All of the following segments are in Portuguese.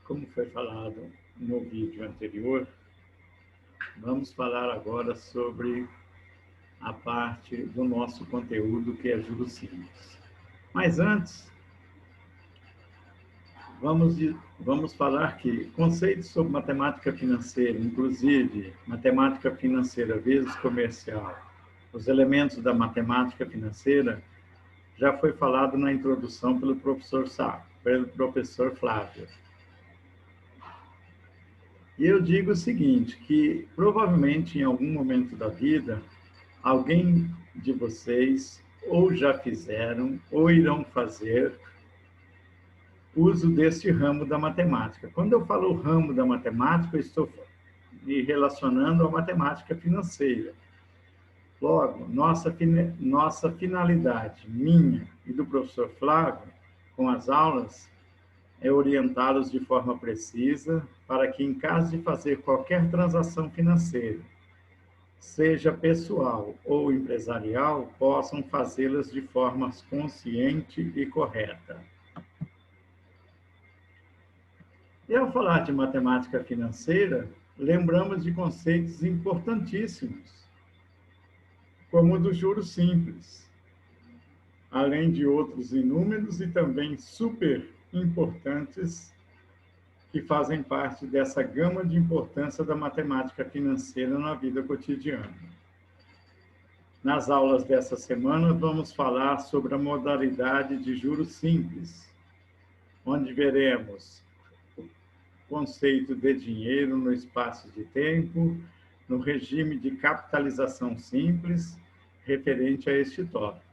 como foi falado no vídeo anterior, vamos falar agora sobre a parte do nosso conteúdo que é juros simples. Mas antes, vamos falar que conceitos sobre matemática financeira, inclusive matemática financeira vezes comercial, os elementos da matemática financeira, já foi falado na introdução pelo professor Flávio. E eu digo o seguinte, que provavelmente em algum momento da vida, alguém de vocês ou já fizeram ou irão fazer uso deste ramo da matemática. Quando eu falo ramo da matemática, eu estou me relacionando à matemática financeira. Logo, nossa finalidade, minha e do professor Flávio, com as aulas, é orientá-los de forma precisa para que, em caso de fazer qualquer transação financeira, seja pessoal ou empresarial, possam fazê-las de forma consciente e correta. E ao falar de matemática financeira, lembramos de conceitos importantíssimos, como o do juros simples, além de outros inúmeros e também super importantes que fazem parte dessa gama de importância da matemática financeira na vida cotidiana. Nas aulas dessa semana, vamos falar sobre a modalidade de juros simples, onde veremos o conceito de dinheiro no espaço de tempo, no regime de capitalização simples, referente a este tópico.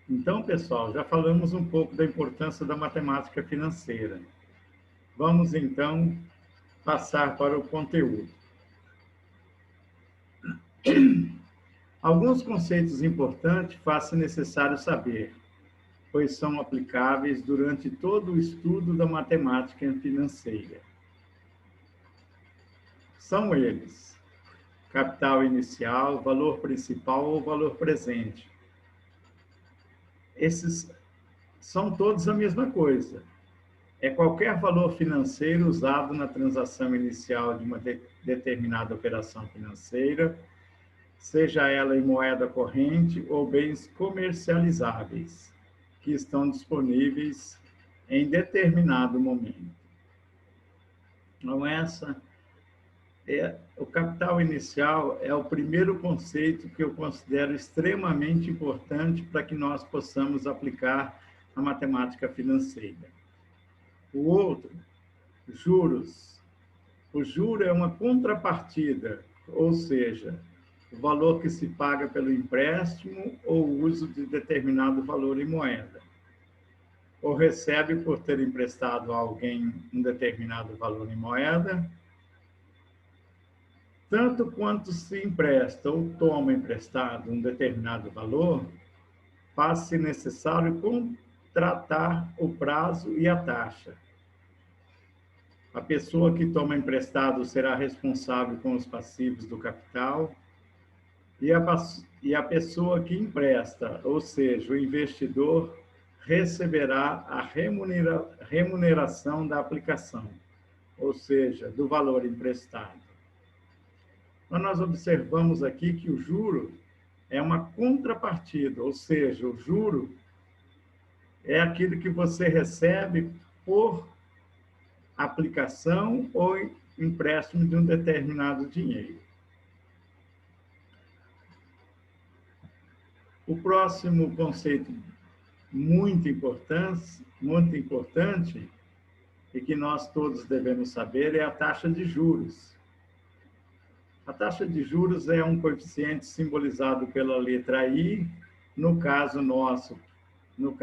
Então, pessoal, já falamos um pouco da importância da matemática financeira. Vamos, então, passar para o conteúdo. Alguns conceitos importantes faz-se necessário saber, pois são aplicáveis durante todo o estudo da matemática financeira. São eles: capital inicial, valor principal ou valor presente. Esses são todos a mesma coisa. É qualquer valor financeiro usado na transação inicial de uma determinada operação financeira, seja ela em moeda corrente ou bens comercializáveis, que estão disponíveis em determinado momento. Então, o capital inicial é o primeiro conceito que eu considero extremamente importante para que nós possamos aplicar a matemática financeira. O outro, juros. O juro é uma contrapartida, ou seja, o valor que se paga pelo empréstimo ou uso de determinado valor em moeda. Ou recebe por ter emprestado a alguém um determinado valor em moeda. Tanto quanto se empresta ou toma emprestado um determinado valor, faz-se necessário contratar o prazo e a taxa. A pessoa que toma emprestado será responsável com os passivos do capital e a pessoa que empresta, ou seja, o investidor, receberá a remuneração da aplicação, ou seja, do valor emprestado. Então, nós observamos aqui que o juro é uma contrapartida, ou seja, o juro é aquilo que você recebe por aplicação ou empréstimo de um determinado dinheiro. O próximo conceito muito importante e que nós todos devemos saber é a taxa de juros. A taxa de juros é um coeficiente simbolizado pela letra I. No caso nosso dos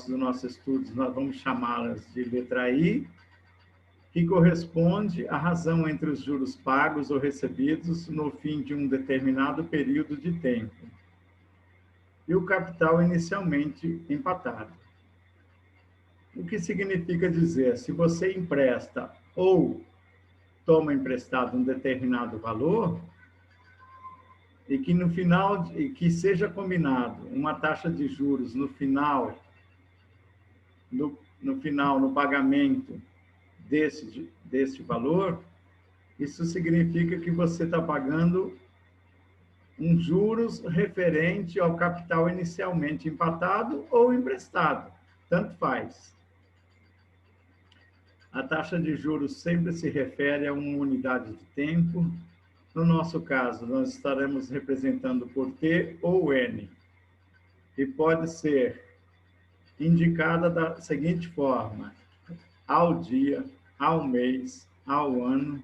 nossos estudos, nós vamos chamá-las de letra I, que corresponde à razão entre os juros pagos ou recebidos no fim de um determinado período de tempo, e o capital inicialmente empatado. O que significa dizer, se você empresta ou toma emprestado um determinado valor, e que no final, e que seja combinado uma taxa de juros no final, no pagamento desse valor, isso significa que você está pagando um juros referente ao capital inicialmente empatado ou emprestado, tanto faz. A taxa de juros sempre se refere a uma unidade de tempo. No nosso caso, nós estaremos representando por T ou N, e pode ser indicada da seguinte forma: ao dia, ao mês, ao ano,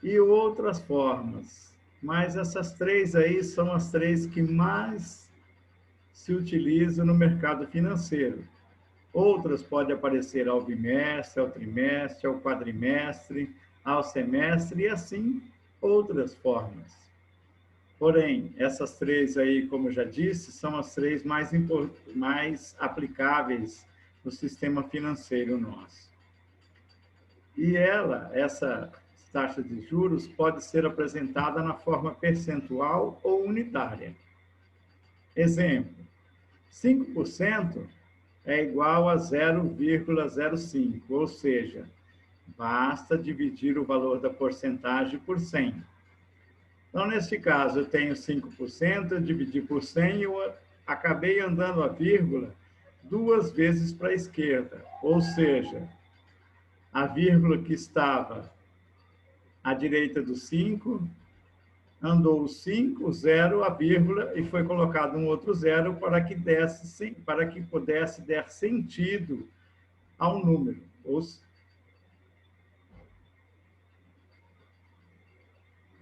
e outras formas. Mas essas três aí são as três que mais se utilizam no mercado financeiro. Outras podem aparecer ao bimestre, ao trimestre, ao quadrimestre, ao semestre e assim outras formas. Porém, essas três aí, como eu já disse, são as três mais aplicáveis no sistema financeiro nosso. E essa taxa de juros pode ser apresentada na forma percentual ou unitária. Exemplo, 5% é igual a 0,05, ou seja, basta dividir o valor da porcentagem por 100. Então, nesse caso, eu tenho 5%, eu dividi por 100 e eu acabei andando a vírgula 2 vezes para a esquerda, ou seja, a vírgula que estava à direita do 5, andou o 5, o 0, a vírgula, e foi colocado um outro 0 para que pudesse dar sentido ao número.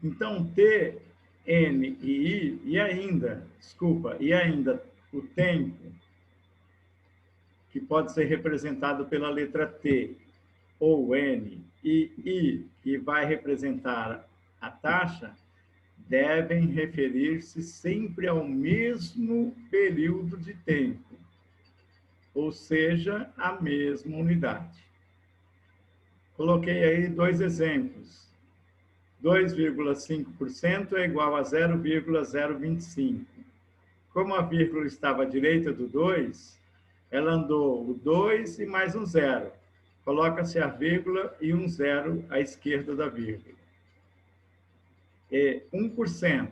Então, T, N e I, e ainda o tempo, que pode ser representado pela letra T ou N, e I, que vai representar a taxa, devem referir-se sempre ao mesmo período de tempo, ou seja, à mesma unidade. Coloquei aí 2 exemplos. 2,5% é igual a 0,025. Como a vírgula estava à direita do 2, ela andou o 2 e mais um 0. Coloca-se a vírgula e um 0 à esquerda da vírgula. E 1%.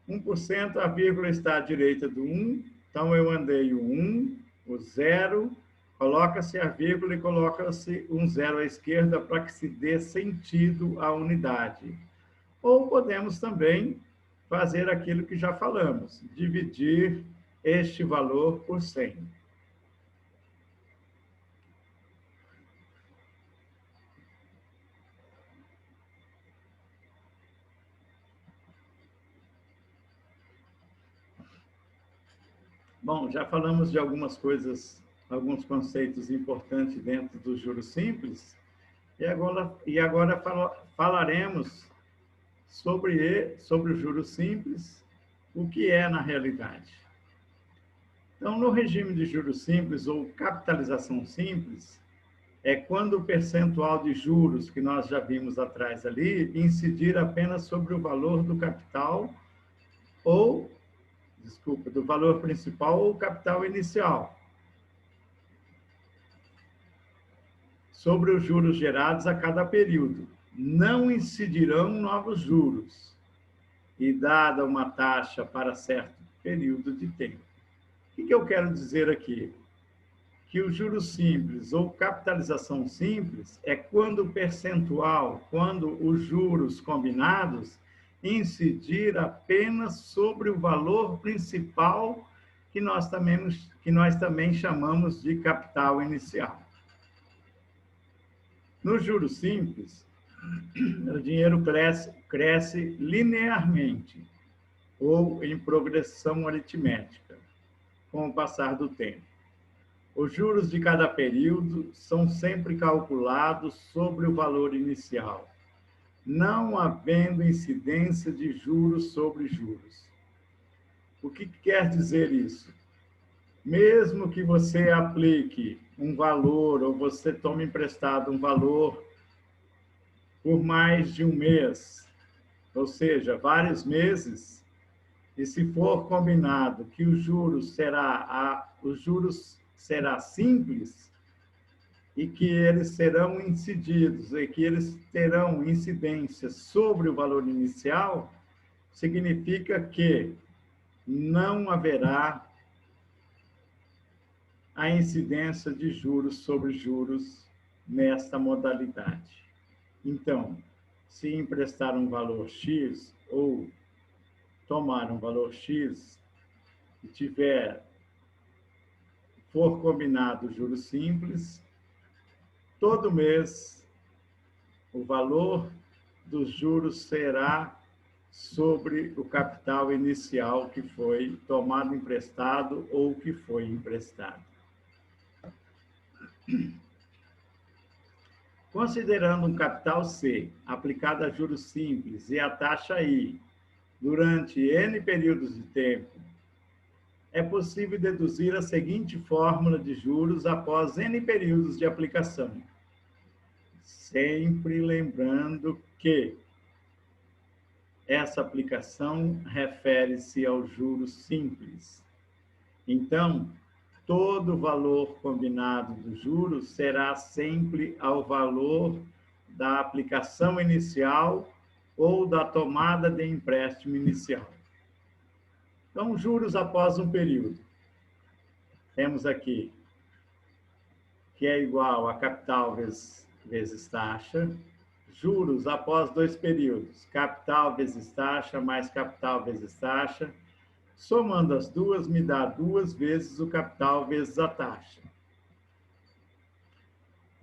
1%, a vírgula está à direita do 1, então eu andei o 1, o 0, coloca-se a vírgula e coloca-se um 0 à esquerda para que se dê sentido à unidade. Ou podemos também fazer aquilo que já falamos, dividir este valor por 100. Bom, já falamos de algumas coisas, alguns conceitos importantes dentro do juros simples, e agora falaremos sobre o juros simples, o que é na realidade. Então, no regime de juros simples ou capitalização simples, é quando o percentual de juros que nós já vimos atrás ali incidir apenas sobre o valor do capital do valor principal ou capital inicial, sobre os juros gerados a cada período. Não incidirão novos juros, e dada uma taxa para certo período de tempo. O que eu quero dizer aqui? Que o juros simples ou capitalização simples é quando o percentual, quando os juros combinados incidir apenas sobre o valor principal que nós também chamamos de capital inicial. No juros simples, o dinheiro cresce linearmente ou em progressão aritmética com o passar do tempo. Os juros de cada período são sempre calculados sobre o valor inicial, não havendo incidência de juros sobre juros. O que quer dizer isso? Mesmo que você aplique um valor ou você tome emprestado um valor por mais de um mês, ou seja, vários meses, e se for combinado que os juros será simples e que eles serão incididos e que eles terão incidência sobre o valor inicial, significa que não haverá a incidência de juros sobre juros nesta modalidade. Então, se emprestar um valor X ou tomar um valor X e for combinado juros simples, todo mês o valor dos juros será sobre o capital inicial que foi tomado emprestado ou que foi emprestado. Considerando um capital C aplicado a juros simples e a taxa I durante N períodos de tempo, é possível deduzir a seguinte fórmula de juros após N períodos de aplicação. Sempre lembrando que essa aplicação refere-se aos juros simples. Então, todo o valor combinado dos juros será sempre ao valor da aplicação inicial ou da tomada de empréstimo inicial. Então, juros após um período. Temos aqui que é igual a capital vezes taxa. Juros após 2 períodos. Capital vezes taxa mais capital vezes taxa. Somando as duas, me dá 2 vezes o capital vezes a taxa.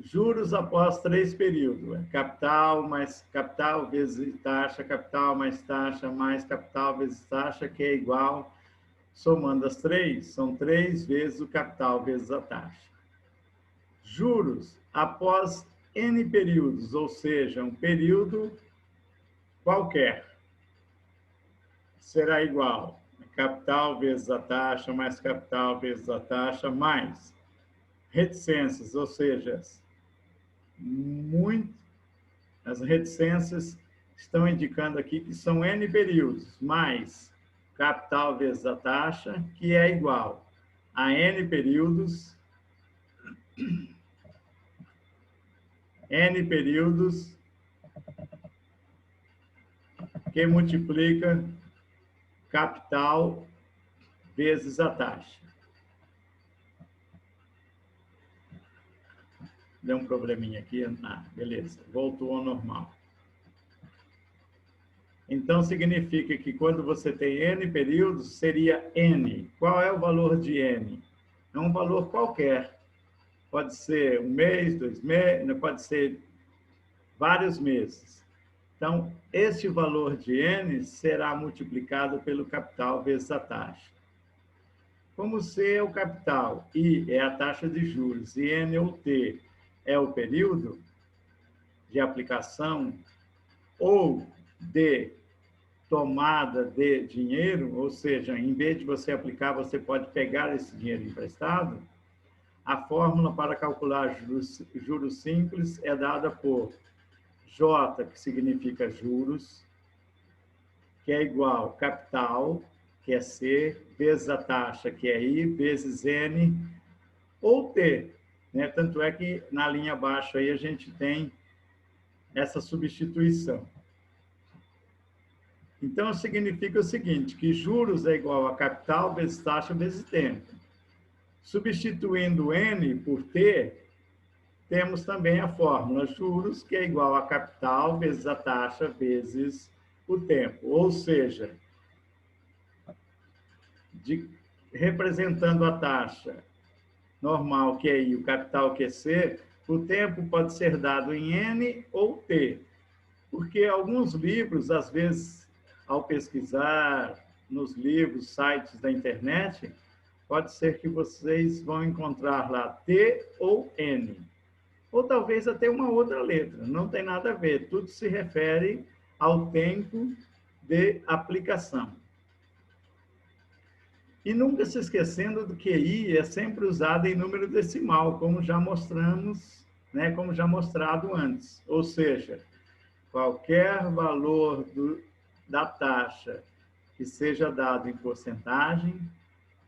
Juros após 3 períodos. Capital mais capital vezes taxa, capital mais taxa, mais capital vezes taxa, que é igual, somando as 3, são 3 vezes o capital vezes a taxa. Juros após N períodos, ou seja, um período qualquer, será igual capital vezes a taxa, mais capital vezes a taxa, mais reticências, ou seja, as reticências estão indicando aqui que são N períodos, mais capital vezes a taxa, que é igual a N períodos, que multiplica capital vezes a taxa. Deu um probleminha aqui. Beleza. Voltou ao normal. Então, significa que quando você tem N períodos, seria N. Qual é o valor de N? É um valor qualquer. Pode ser 1 mês, 2 meses, pode ser vários meses. Então, esse valor de N será multiplicado pelo capital vezes a taxa. Como C é o capital, I é a taxa de juros e N ou T é o período de aplicação ou de tomada de dinheiro, ou seja, em vez de você aplicar, você pode pegar esse dinheiro emprestado, a fórmula para calcular juros simples é dada por J, que significa juros, que é igual capital, que é C, vezes a taxa, que é I, vezes N, ou T. Né? Tanto é que na linha abaixo aí a gente tem essa substituição. Então, significa o seguinte, que juros é igual a capital vezes taxa vezes tempo. Substituindo N por T, temos também a fórmula juros, que é igual a capital vezes a taxa vezes o tempo. Ou seja, representando a taxa normal, que é I, o capital, que é C, o tempo pode ser dado em N ou T. Porque alguns livros, às vezes, ao pesquisar nos livros, sites da internet, pode ser que vocês vão encontrar lá T ou N. Ou talvez até uma outra letra, não tem nada a ver, tudo se refere ao tempo de aplicação. E nunca se esquecendo do que I é sempre usado em número decimal, como já mostramos, né, como já mostrado antes. Ou seja, qualquer valor da taxa que seja dado em porcentagem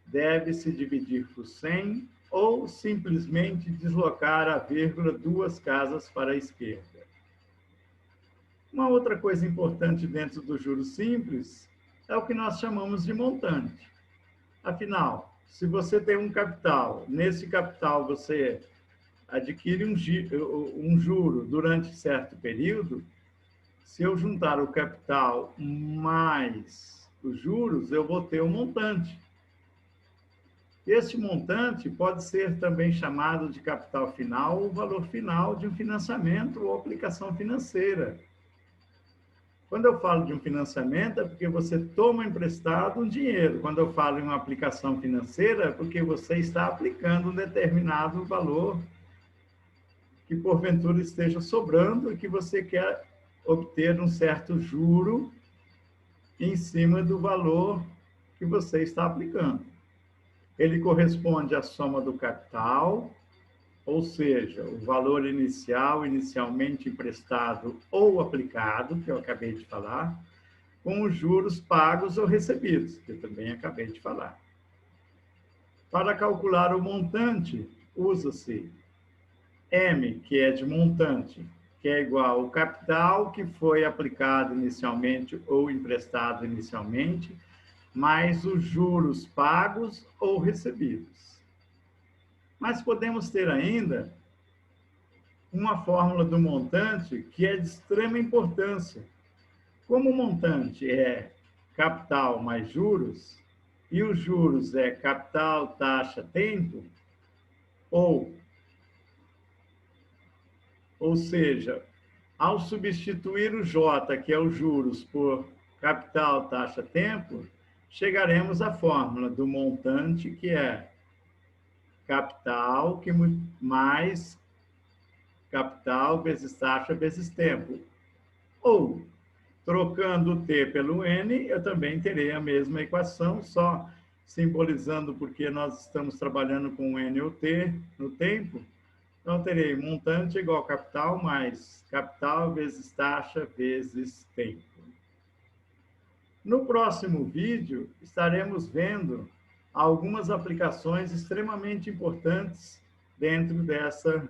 deve-se dividir por 100 ou simplesmente deslocar a vírgula 2 casas para a esquerda. Uma outra coisa importante dentro do juros simples é o que nós chamamos de montante. Afinal, se você tem um capital, nesse capital você adquire um juro durante certo período, se eu juntar o capital mais os juros, eu vou ter um montante. Este montante pode ser também chamado de capital final ou valor final de um financiamento ou aplicação financeira. Quando eu falo de um financiamento, é porque você toma emprestado um dinheiro. Quando eu falo em uma aplicação financeira, é porque você está aplicando um determinado valor que porventura esteja sobrando e que você quer obter um certo juro em cima do valor que você está aplicando. Ele corresponde à soma do capital, ou seja, o valor inicial, inicialmente emprestado ou aplicado, que eu acabei de falar, com os juros pagos ou recebidos, que eu também acabei de falar. Para calcular o montante, usa-se M, que é de montante, que é igual ao capital que foi aplicado inicialmente ou emprestado inicialmente, mais os juros pagos ou recebidos. Mas podemos ter ainda uma fórmula do montante que é de extrema importância. Como o montante é capital mais juros, e os juros é capital, taxa, tempo, ou seja, ao substituir o J, que é os juros, por capital, taxa, tempo, chegaremos à fórmula do montante, que é capital mais capital vezes taxa vezes tempo. Ou, trocando o T pelo N, eu também terei a mesma equação, só simbolizando porque nós estamos trabalhando com N ou T no tempo. Então, terei montante igual a capital mais capital vezes taxa vezes tempo. No próximo vídeo, estaremos vendo algumas aplicações extremamente importantes dentro dessa